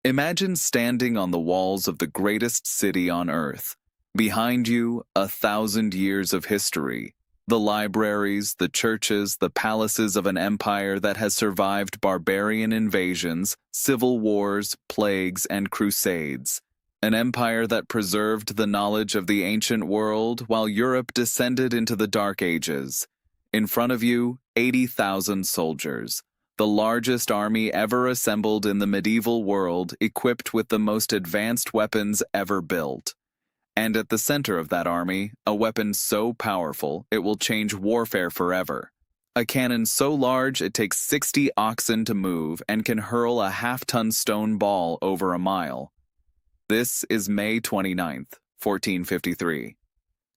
Imagine standing on the walls of the greatest city on earth. Behind you, 1,000 years of history. The libraries, the churches, the palaces of an empire that has survived barbarian invasions, civil wars, plagues, and crusades. An empire that preserved the knowledge of the ancient world while Europe descended into the Dark Ages. In front of you, 80,000 soldiers. The largest army ever assembled in the medieval world, equipped with the most advanced weapons ever built. And at the center of that army, a weapon so powerful it will change warfare forever. A cannon so large it takes 60 oxen to move and can hurl a half-ton stone ball over a mile. This is May 29th, 1453.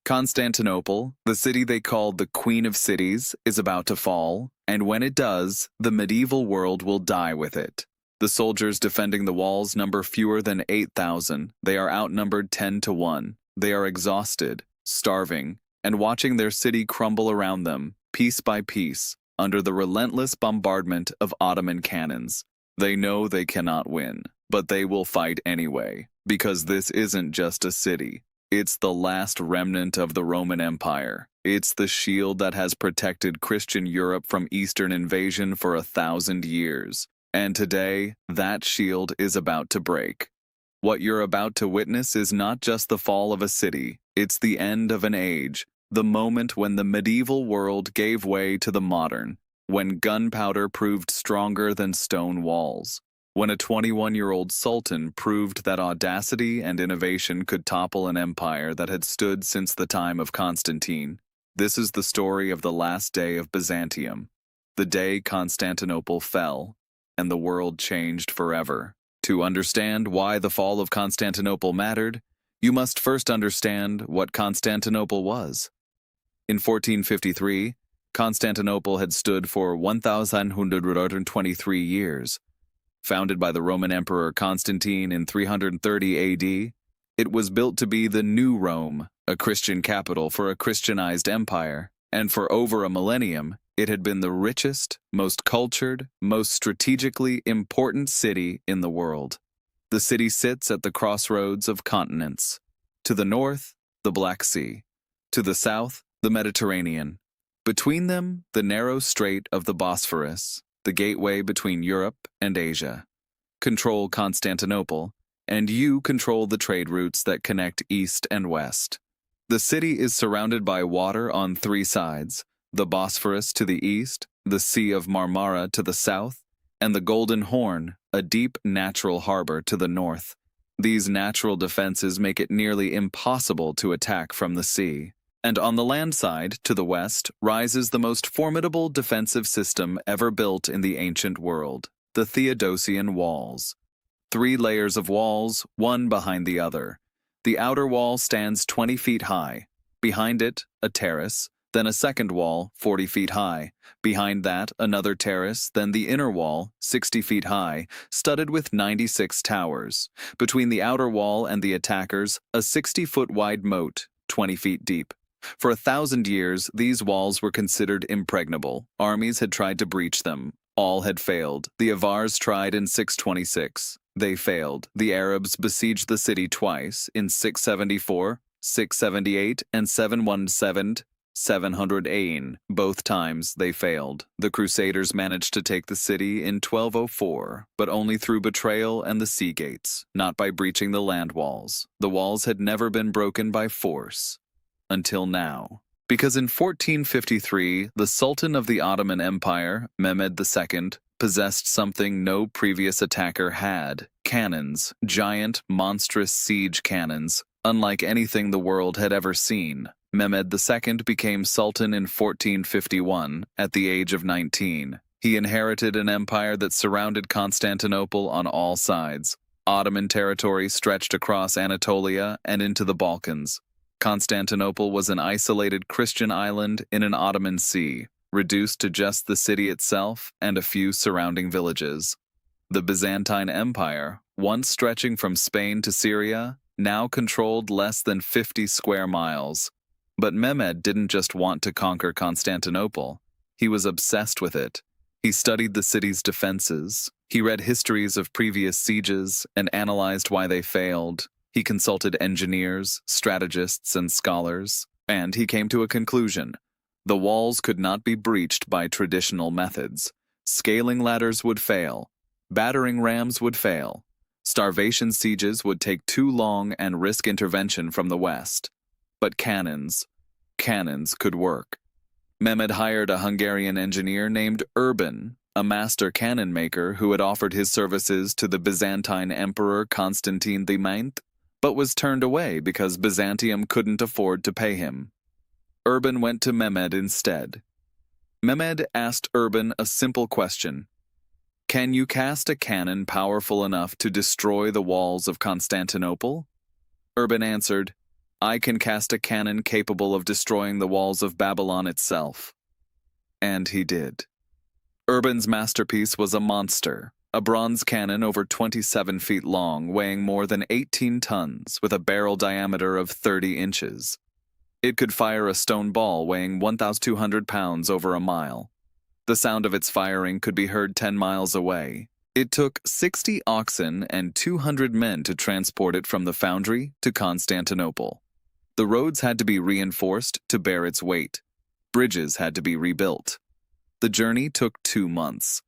Constantinople, the city they called the Queen of Cities, is about to fall, and when it does, the medieval world will die with it. The soldiers defending the walls number fewer than 8,000. They are outnumbered 10 to 1. They are exhausted, starving, and watching their city crumble around them, piece by piece, under the relentless bombardment of Ottoman cannons. They know they cannot win, but they will fight anyway, because this isn't just a city. It's the last remnant of the Roman Empire. It's the shield that has protected Christian Europe from Eastern invasion for 1,000 years. And today, that shield is about to break. What you're about to witness is not just the fall of a city, it's the end of an age, the moment when the medieval world gave way to the modern, when gunpowder proved stronger than stone walls. When a 21-year-old sultan proved that audacity and innovation could topple an empire that had stood since the time of Constantine. This is the story of the last day of Byzantium, the day Constantinople fell, and the world changed forever. To understand why the fall of Constantinople mattered, you must first understand what Constantinople was. In 1453, Constantinople had stood for 1,123 years. Founded by the Roman Emperor Constantine in 330 AD, it was built to be the New Rome, a Christian capital for a Christianized empire, and for over a millennium, it had been the richest, most cultured, most strategically important city in the world. The city sits at the crossroads of continents. To the north, the Black Sea. To the south, the Mediterranean. Between them, the narrow strait of the Bosphorus, the gateway between Europe and Asia. Control Constantinople, and you control the trade routes that connect east and west. The city is surrounded by water on 3 sides, the Bosphorus to the east, the Sea of Marmara to the south, and the Golden Horn, a deep natural harbor to the north. These natural defenses make it nearly impossible to attack from the sea. And on the land side, to the west, rises the most formidable defensive system ever built in the ancient world, the Theodosian walls. 3 layers of walls, one behind the other. The outer wall stands 20 feet high. Behind it, a terrace, then a second wall, 40 feet high. Behind that, another terrace, then the inner wall, 60 feet high, studded with 96 towers. Between the outer wall and the attackers, a 60-foot wide moat, 20 feet deep. For 1,000 years, these walls were considered impregnable. Armies had tried to breach them. All had failed. The Avars tried in 626. They failed. The Arabs besieged the city twice, in 674, 678, and 717. Both times they failed. The Crusaders managed to take the city in 1204, but only through betrayal and the sea gates, not by breaching the land walls. The walls had never been broken by force. Until now. Because in 1453, the Sultan of the Ottoman Empire, Mehmed II, possessed something no previous attacker had: cannons, giant, monstrous siege cannons, unlike anything the world had ever seen. Mehmed II became Sultan in 1451, at the age of 19. He inherited an empire that surrounded Constantinople on all sides. Ottoman territory stretched across Anatolia and into the Balkans. Constantinople was an isolated Christian island in an Ottoman sea, reduced to just the city itself and a few surrounding villages. The Byzantine Empire, once stretching from Spain to Syria, now controlled less than 50 square miles. But Mehmed didn't just want to conquer Constantinople. He was obsessed with it. He studied the city's defenses. He read histories of previous sieges and analyzed why they failed. He consulted engineers, strategists, and scholars, and he came to a conclusion. The walls could not be breached by traditional methods. Scaling ladders would fail. Battering rams would fail. Starvation sieges would take too long and risk intervention from the west. But cannons could work. Mehmed hired a Hungarian engineer named Urban, a master cannon maker who had offered his services to the Byzantine Emperor Constantine IX, but was turned away because Byzantium couldn't afford to pay him. Urban went to Mehmed instead. Mehmed asked Urban a simple question. Can you cast a cannon powerful enough to destroy the walls of Constantinople? Urban answered, I can cast a cannon capable of destroying the walls of Babylon itself. And he did. Urban's masterpiece was a monster, a bronze cannon over 27 feet long, weighing more than 18 tons, with a barrel diameter of 30 inches. It could fire a stone ball weighing 1,200 pounds over a mile. The sound of its firing could be heard 10 miles away. It took 60 oxen and 200 men to transport it from the foundry to Constantinople. The roads had to be reinforced to bear its weight. Bridges had to be rebuilt. The journey took 2 months.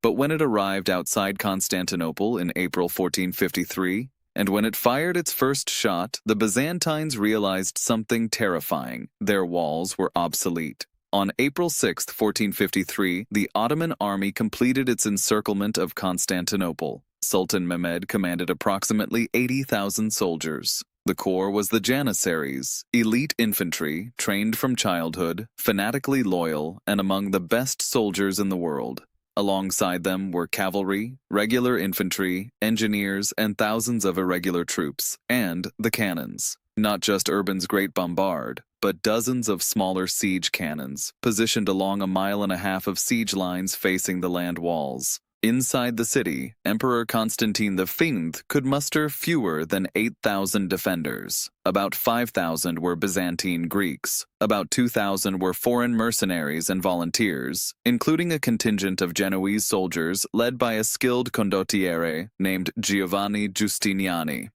But when it arrived outside Constantinople in April 1453, and when it fired its first shot, the Byzantines realized something terrifying. Their walls were obsolete. On April 6, 1453, the Ottoman army completed its encirclement of Constantinople. Sultan Mehmed commanded approximately 80,000 soldiers. The corps was the Janissaries, elite infantry, trained from childhood, fanatically loyal, and among the best soldiers in the world. Alongside them were cavalry, regular infantry, engineers, and thousands of irregular troops, and the cannons. Not just Urban's great bombard, but dozens of smaller siege cannons, positioned along 1.5 miles of siege lines facing the land walls. Inside the city, Emperor Constantine V could muster fewer than 8,000 defenders. About 5,000 were Byzantine Greeks. About 2,000 were foreign mercenaries and volunteers, including a contingent of Genoese soldiers led by a skilled condottiere named Giovanni Giustiniani.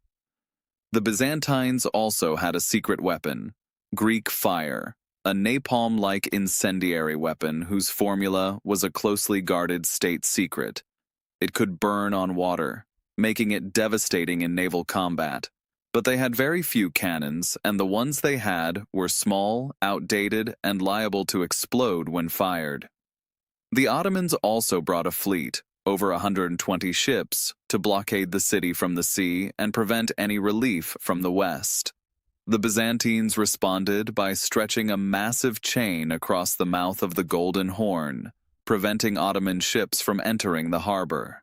The Byzantines also had a secret weapon, Greek fire, a napalm-like incendiary weapon whose formula was a closely guarded state secret. It could burn on water, making it devastating in naval combat. But they had very few cannons, and the ones they had were small, outdated, and liable to explode when fired. The Ottomans also brought a fleet, over 120 ships, to blockade the city from the sea and prevent any relief from the west. The Byzantines responded by stretching a massive chain across the mouth of the Golden Horn, preventing Ottoman ships from entering the harbor.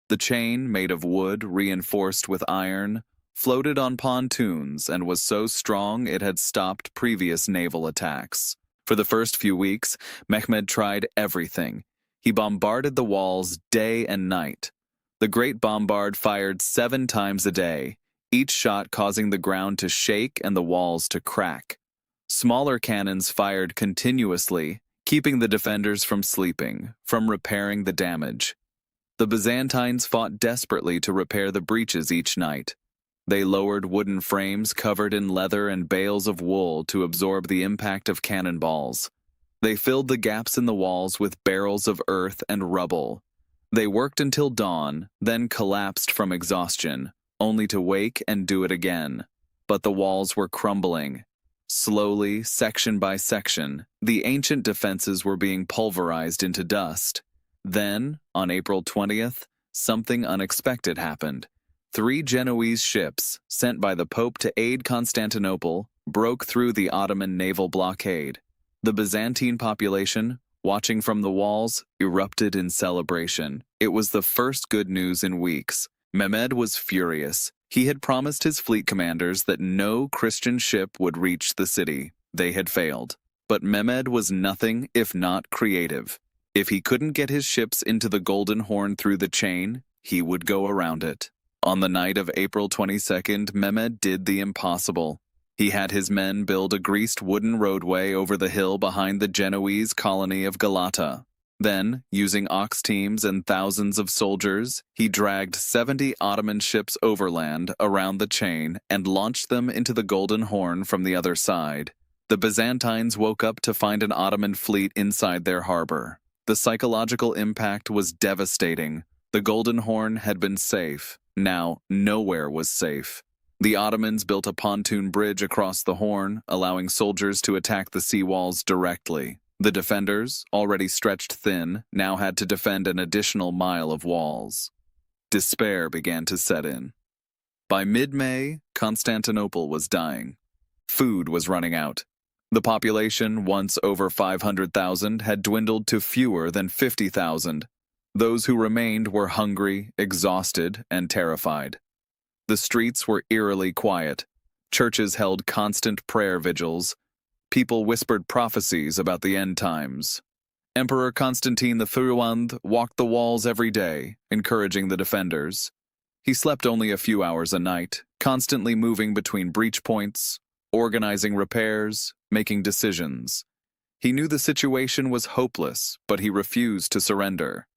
The chain, made of wood reinforced with iron, floated on pontoons and was so strong it had stopped previous naval attacks. For the first few weeks, Mehmed tried everything. He bombarded the walls day and night. The Great Bombard fired 7 times a day, each shot causing the ground to shake and the walls to crack. Smaller cannons fired continuously, keeping the defenders from sleeping, from repairing the damage. The Byzantines fought desperately to repair the breaches each night. They lowered wooden frames covered in leather and bales of wool to absorb the impact of cannonballs. They filled the gaps in the walls with barrels of earth and rubble. They worked until dawn, then collapsed from exhaustion, only to wake and do it again. But the walls were crumbling. Slowly, section by section, the ancient defenses were being pulverized into dust. Then, on April 20th, something unexpected happened. 3 Genoese ships, sent by the Pope to aid Constantinople, broke through the Ottoman naval blockade. The Byzantine population, watching from the walls, erupted in celebration. It was the first good news in weeks. Mehmed was furious. He had promised his fleet commanders that no Christian ship would reach the city. They had failed. But Mehmed was nothing if not creative. If he couldn't get his ships into the Golden Horn through the chain, he would go around it. On the night of April 22nd, Mehmed did the impossible. He had his men build a greased wooden roadway over the hill behind the Genoese colony of Galata. Then, using ox teams and thousands of soldiers, he dragged 70 Ottoman ships overland around the chain and launched them into the Golden Horn from the other side. The Byzantines woke up to find an Ottoman fleet inside their harbor. The psychological impact was devastating. The Golden Horn had been safe. Now, nowhere was safe. The Ottomans built a pontoon bridge across the Horn, allowing soldiers to attack the seawalls directly. The defenders, already stretched thin, now had to defend an additional mile of walls. Despair began to set in. By mid-May, Constantinople was dying. Food was running out. The population, once over 500,000, had dwindled to fewer than 50,000. Those who remained were hungry, exhausted, and terrified. The streets were eerily quiet. Churches held constant prayer vigils. People whispered prophecies about the end times. Emperor Constantine I walked the walls every day, encouraging the defenders. He slept only a few hours a night, constantly moving between breach points, organizing repairs, making decisions. He knew the situation was hopeless, but he refused to surrender.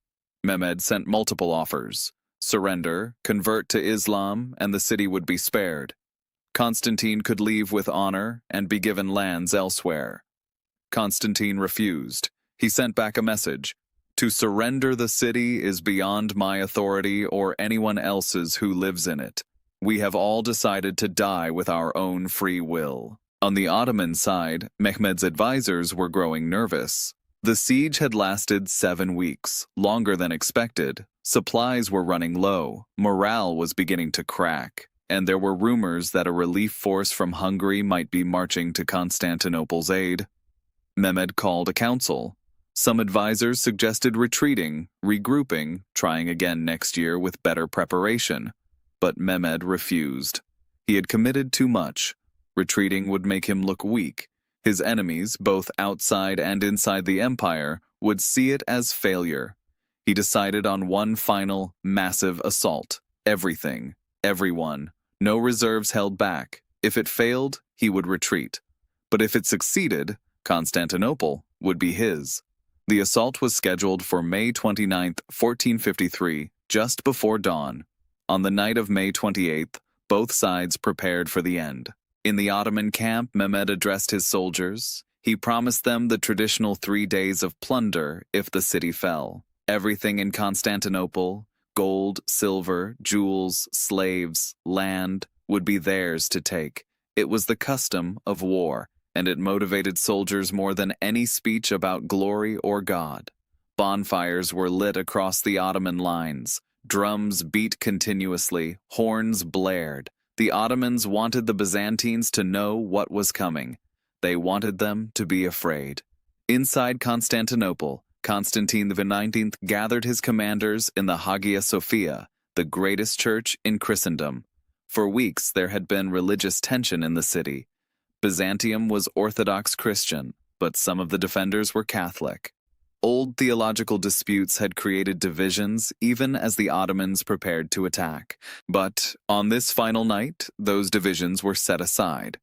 Mehmed sent multiple offers: surrender, convert to Islam, and the city would be spared. Constantine could leave with honor and be given lands elsewhere. Constantine refused. He sent back a message: "To surrender the city is beyond my authority or anyone else's who lives in it. We have all decided to die with our own free will." On the Ottoman side, Mehmed's advisors were growing nervous. The siege had lasted 7 weeks, longer than expected. Supplies were running low, morale was beginning to crack, and there were rumors that a relief force from Hungary might be marching to Constantinople's aid. Mehmed called a council. Some advisors suggested retreating, regrouping, trying again next year with better preparation. But Mehmed refused. He had committed too much. Retreating would make him look weak. His enemies, both outside and inside the empire, would see it as failure. He decided on one final, massive assault. Everything. Everyone. No reserves held back. If it failed, he would retreat. But if it succeeded, Constantinople would be his. The assault was scheduled for May 29, 1453, just before dawn. On the night of May 28th, both sides prepared for the end. In the Ottoman camp, Mehmed addressed his soldiers. He promised them the traditional 3 days of plunder if the city fell. Everything in Constantinople, gold, silver, jewels, slaves, land, would be theirs to take. It was the custom of war, and it motivated soldiers more than any speech about glory or God. Bonfires were lit across the Ottoman lines. Drums beat continuously, horns blared. The Ottomans wanted the Byzantines to know what was coming. They wanted them to be afraid. Inside Constantinople, Constantine XIX gathered his commanders in the Hagia Sophia, the greatest church in Christendom. For weeks there had been religious tension in the city. Byzantium was Orthodox Christian, but some of the defenders were Catholic. Old theological disputes had created divisions even as the Ottomans prepared to attack. But on this final night, those divisions were set aside.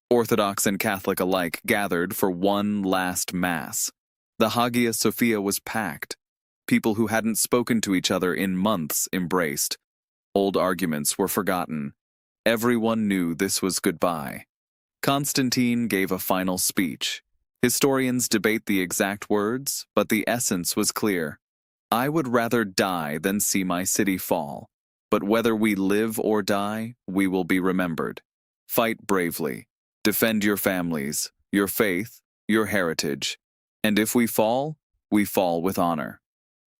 Orthodox and Catholic alike gathered for one last Mass. The Hagia Sophia was packed. People who hadn't spoken to each other in months embraced. Old arguments were forgotten. Everyone knew this was goodbye. Constantine gave a final speech. Historians debate the exact words, but the essence was clear. "I would rather die than see my city fall. But whether we live or die, we will be remembered. Fight bravely. Defend your families, your faith, your heritage. And if we fall with honor."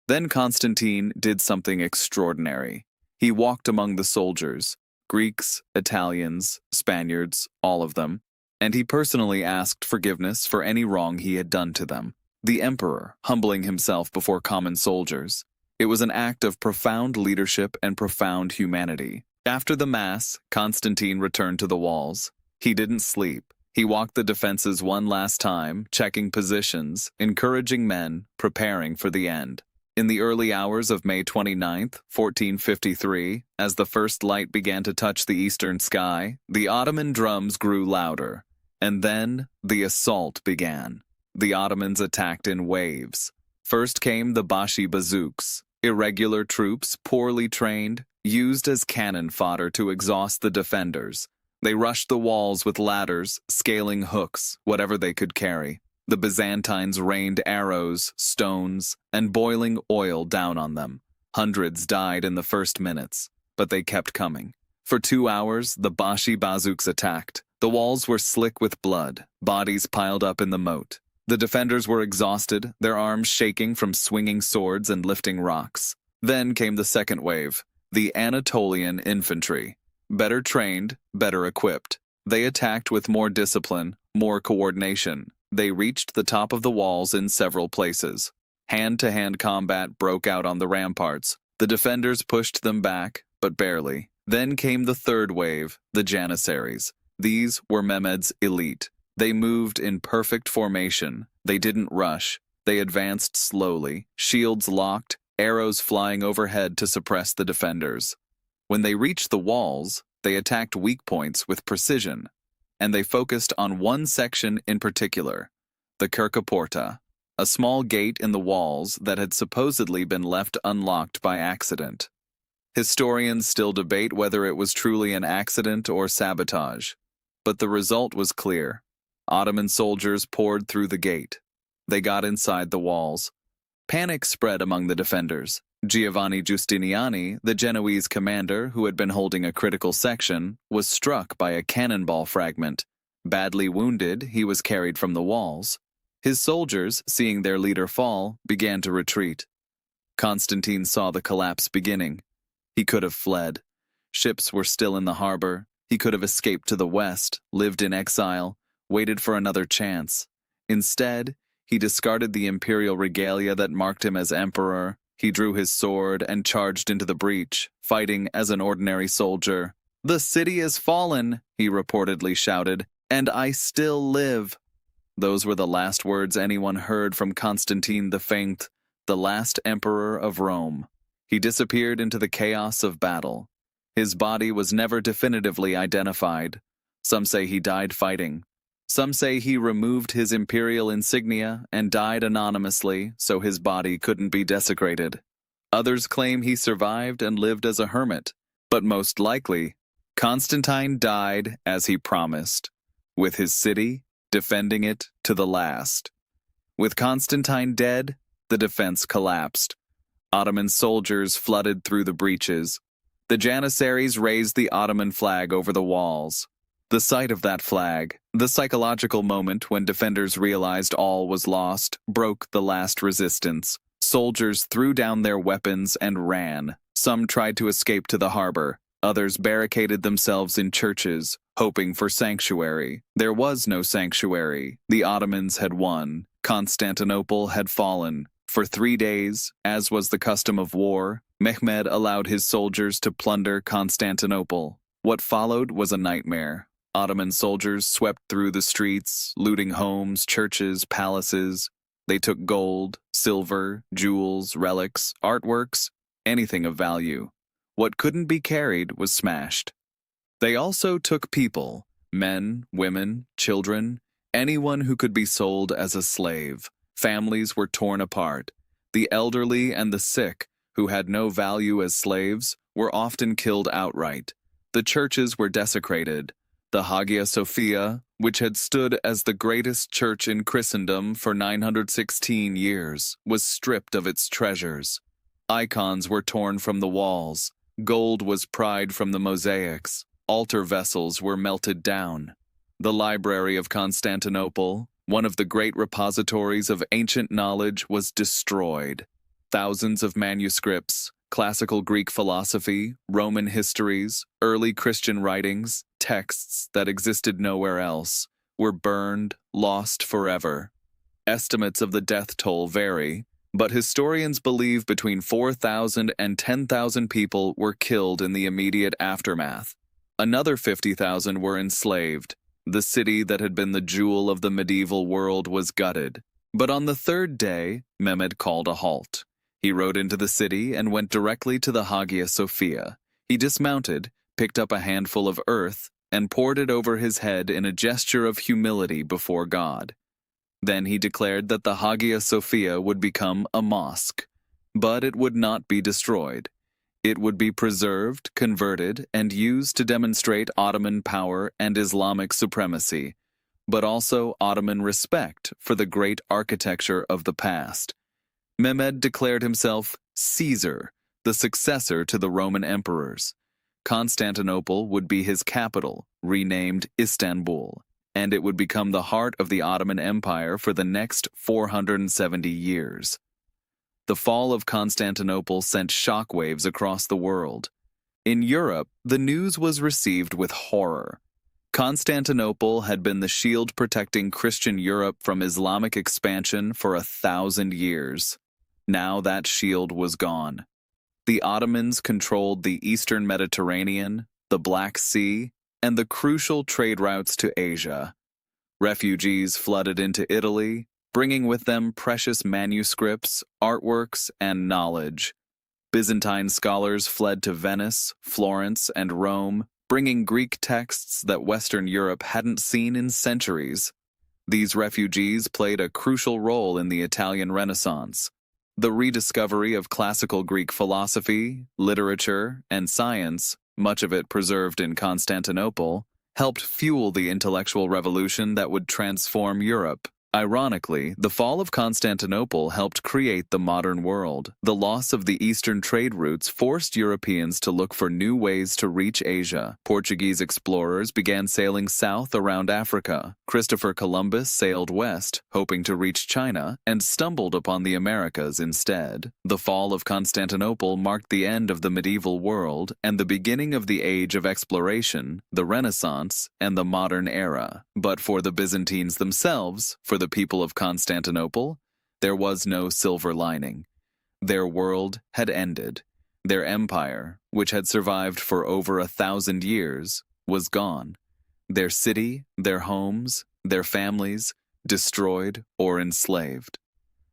Then Constantine did something extraordinary. He walked among the soldiers, Greeks, Italians, Spaniards, all of them, and he personally asked forgiveness for any wrong he had done to them. The emperor, humbling himself before common soldiers. It was an act of profound leadership and profound humanity. After the Mass, Constantine returned to the walls. He didn't sleep. He walked the defenses one last time, checking positions, encouraging men, preparing for the end. In the early hours of May 29, 1453, as the first light began to touch the eastern sky, the Ottoman drums grew louder. And then the assault began. The Ottomans attacked in waves. First came the Bashi bazooks, irregular troops, poorly trained, used as cannon fodder to exhaust the defenders. They rushed the walls with ladders, scaling hooks, whatever they could carry. The Byzantines rained arrows, stones, and boiling oil down on them. Hundreds died in the first minutes, but they kept coming. For 2 hours, the Bashi bazooks attacked. The walls were slick with blood, bodies piled up in the moat. The defenders were exhausted, their arms shaking from swinging swords and lifting rocks. Then came the second wave, the Anatolian infantry. Better trained, better equipped. They attacked with more discipline, more coordination. They reached the top of the walls in several places. Hand-to-hand combat broke out on the ramparts. The defenders pushed them back, but barely. Then came the third wave, the Janissaries. These were Mehmed's elite. They moved in perfect formation. They didn't rush. They advanced slowly, shields locked, arrows flying overhead to suppress the defenders. When they reached the walls, they attacked weak points with precision, and they focused on one section in particular, the Kirkaporta, a small gate in the walls that had supposedly been left unlocked by accident. Historians still debate whether it was truly an accident or sabotage, but the result was clear. Ottoman soldiers poured through the gate. They got inside the walls. Panic spread among the defenders. Giovanni Giustiniani, the Genoese commander who had been holding a critical section, was struck by a cannonball fragment. Badly wounded, he was carried from the walls. His soldiers, seeing their leader fall, began to retreat. Constantine saw the collapse beginning. He could have fled. Ships were still in the harbor. He could have escaped to the west, lived in exile, waited for another chance. Instead, he discarded the imperial regalia that marked him as emperor. He drew his sword and charged into the breach, fighting as an ordinary soldier. "The city has fallen," he reportedly shouted, "and I still live." Those were the last words anyone heard from Constantine the Faint, the last emperor of Rome. He disappeared into the chaos of battle. His body was never definitively identified. Some say he died fighting. Some say he removed his imperial insignia and died anonymously so his body couldn't be desecrated. Others claim he survived and lived as a hermit, but most likely, Constantine died as he promised, with his city defending it to the last. With Constantine dead, the defense collapsed. Ottoman soldiers flooded through the breaches. The Janissaries raised the Ottoman flag over the walls. The sight of that flag, the psychological moment when defenders realized all was lost, broke the last resistance. Soldiers threw down their weapons and ran. Some tried to escape to the harbor. Others barricaded themselves in churches, hoping for sanctuary. There was no sanctuary. The Ottomans had won. Constantinople had fallen. For 3 days, as was the custom of war, Mehmed allowed his soldiers to plunder Constantinople. What followed was a nightmare. Ottoman soldiers swept through the streets, looting homes, churches, palaces. They took gold, silver, jewels, relics, artworks, anything of value. What couldn't be carried was smashed. They also took people, men, women, children, anyone who could be sold as a slave. Families were torn apart. The elderly and the sick, who had no value as slaves, were often killed outright. The churches were desecrated. The Hagia Sophia, which had stood as the greatest church in Christendom for 916 years, was stripped of its treasures. Icons were torn from the walls. Gold was pried from the mosaics. Altar vessels were melted down. The Library of Constantinople, one of the great repositories of ancient knowledge, was destroyed. Thousands of manuscripts, classical Greek philosophy, Roman histories, early Christian writings, texts that existed nowhere else, were burned, lost forever. Estimates of the death toll vary, but historians believe between 4,000 and 10,000 people were killed in the immediate aftermath. Another 50,000 were enslaved. The city that had been the jewel of the medieval world was gutted. But on the third day, Mehmed called a halt. He rode into the city and went directly to the Hagia Sophia. He dismounted, picked up a handful of earth, and poured it over his head in a gesture of humility before God. Then he declared that the Hagia Sophia would become a mosque. But it would not be destroyed. It would be preserved, converted, and used to demonstrate Ottoman power and Islamic supremacy, but also Ottoman respect for the great architecture of the past. Mehmed declared himself Caesar, the successor to the Roman emperors. Constantinople would be his capital, renamed Istanbul, and it would become the heart of the Ottoman Empire for the next 470 years. The fall of Constantinople sent shockwaves across the world. In Europe, the news was received with horror. Constantinople had been the shield protecting Christian Europe from Islamic expansion for 1,000 years. Now that shield was gone. The Ottomans controlled the Eastern Mediterranean, the Black Sea, and the crucial trade routes to Asia. Refugees flooded into Italy, bringing with them precious manuscripts, artworks, and knowledge. Byzantine scholars fled to Venice, Florence, and Rome, bringing Greek texts that Western Europe hadn't seen in centuries. These refugees played a crucial role in the Italian Renaissance. The rediscovery of classical Greek philosophy, literature, and science, much of it preserved in Constantinople, helped fuel the intellectual revolution that would transform Europe. Ironically, the fall of Constantinople helped create the modern world. The loss of the eastern trade routes forced Europeans to look for new ways to reach Asia. Portuguese explorers began sailing south around Africa. Christopher Columbus sailed west, hoping to reach China, and stumbled upon the Americas instead. The fall of Constantinople marked the end of the medieval world and the beginning of the age of exploration, the Renaissance, and the modern era. But for the Byzantines themselves, for the people of Constantinople, there was no silver lining. Their world had ended. Their empire, which had survived for over 1,000 years, was gone. Their city, their homes, their families, destroyed or enslaved.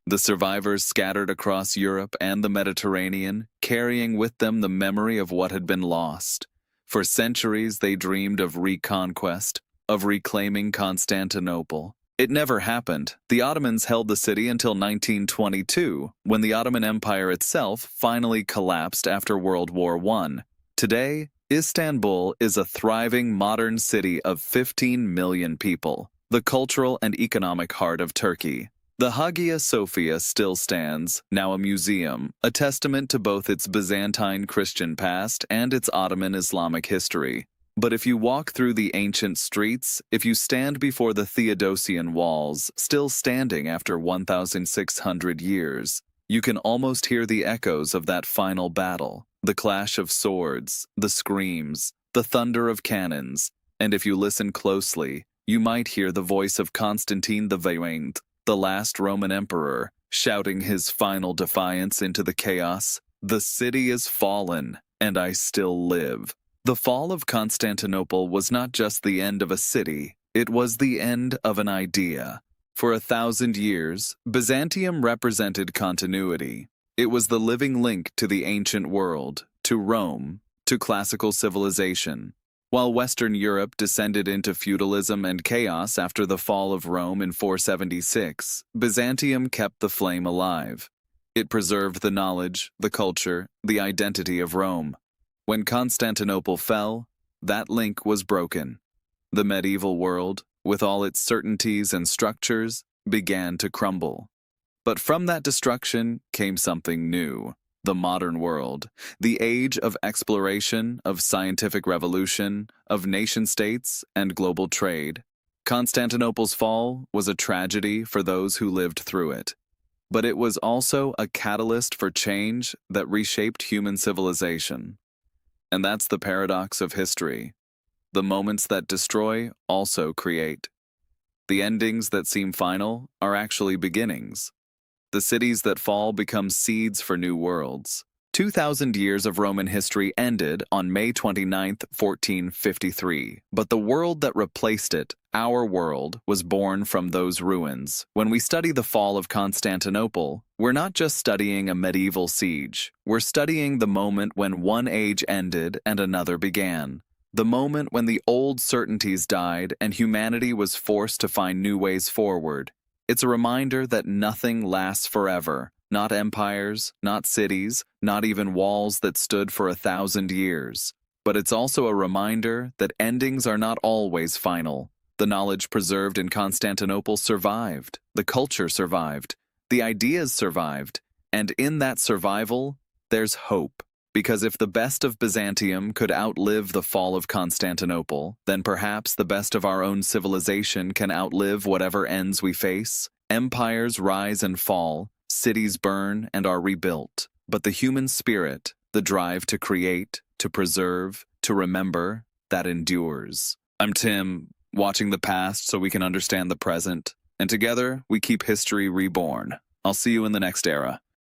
The survivors scattered across Europe and the Mediterranean, carrying with them the memory of what had been lost. For centuries they dreamed of reconquest, of reclaiming Constantinople. It never happened. The Ottomans held the city until 1922, when the Ottoman Empire itself finally collapsed after World War I. Today, Istanbul is a thriving modern city of 15 million people, the cultural and economic heart of Turkey. The Hagia Sophia still stands, now a museum, a testament to both its Byzantine Christian past and its Ottoman Islamic history. But if you walk through the ancient streets, if you stand before the Theodosian walls, still standing after 1,600 years, you can almost hear the echoes of that final battle, the clash of swords, the screams, the thunder of cannons, and if you listen closely, you might hear the voice of Constantine the Valiant, the last Roman emperor, shouting his final defiance into the chaos. "The city is fallen, and I still live." The fall of Constantinople was not just the end of a city, it was the end of an idea. For 1,000 years, Byzantium represented continuity. It was the living link to the ancient world, to Rome, to classical civilization. While Western Europe descended into feudalism and chaos after the fall of Rome in 476, Byzantium kept the flame alive. It preserved the knowledge, the culture, the identity of Rome. When Constantinople fell, that link was broken. The medieval world, with all its certainties and structures, began to crumble. But from that destruction came something new, the modern world, the age of exploration, of scientific revolution, of nation-states and global trade. Constantinople's fall was a tragedy for those who lived through it. But it was also a catalyst for change that reshaped human civilization. And that's the paradox of history. The moments that destroy also create. The endings that seem final are actually beginnings. The cities that fall become seeds for new worlds. 2,000 years of Roman history ended on May 29, 1453, but the world that replaced it, our world, was born from those ruins. When we study the fall of Constantinople, we're not just studying a medieval siege. We're studying the moment when one age ended and another began. The moment when the old certainties died and humanity was forced to find new ways forward. It's a reminder that nothing lasts forever, not empires, not cities, not even walls that stood for 1,000 years. But it's also a reminder that endings are not always final. The knowledge preserved in Constantinople survived, the culture survived, the ideas survived, and in that survival, there's hope. Because if the best of Byzantium could outlive the fall of Constantinople, then perhaps the best of our own civilization can outlive whatever ends we face. Empires rise and fall, cities burn and are rebuilt. But the human spirit, the drive to create, to preserve, to remember, that endures. I'm Tim, watching the past so we can understand the present, and together we keep history reborn. I'll see you in the next era.